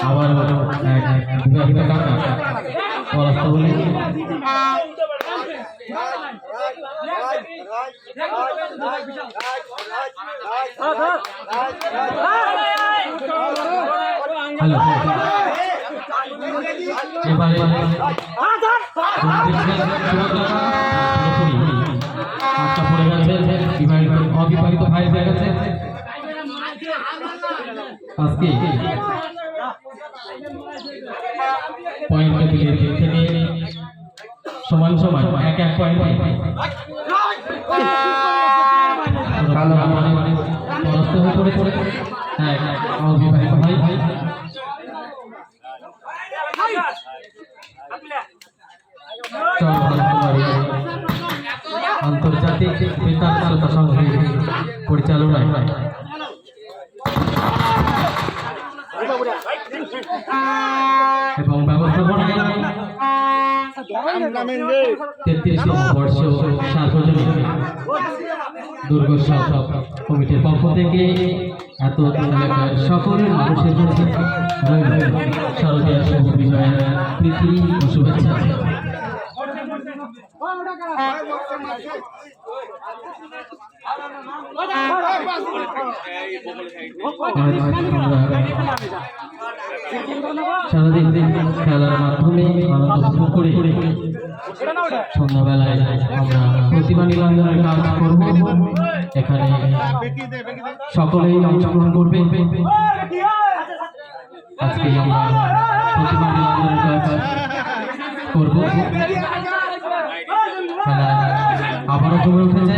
আবার বিবাহিত কাকা পরাস্ত হলে হ্যালো এবারে আটটা পড়ে গেছে অবিবাহিত ভাই হয়ে গেছে আজকে পয়েন্ট টেবিলের দিক থেকে সমান সমান এক এক পয়েন্ট পরাস্ত হয়ে পড়ে হ্যাঁ অবিবাহিত ভাই আন্তর্জাতিক বেতার শ্রোতা সংঘের পরিচালনায় এবং ব্যবস্থাপনায় 33তম বর্ষ সার্বজনীন দুর্গোৎসব কমিটির পক্ষ থেকে এত এলাকার সকল মানুষের কাছে শারদীয় শুভ বিজয়ের প্রীতি ও শুভেচ্ছা। সারাদিন খেলার মাধ্যমে আনন্দ উপভোগ করে সন্ধ্যাবেলায় আমরা প্রতিভা নিরঞ্জনের কাজ করব। এখানে সকলেই অংশগ্রহণ করবে। আজকে আমরা প্রতিভা নিরঞ্জনের কাজ করব। খেলা আবারও জমে উঠেছে।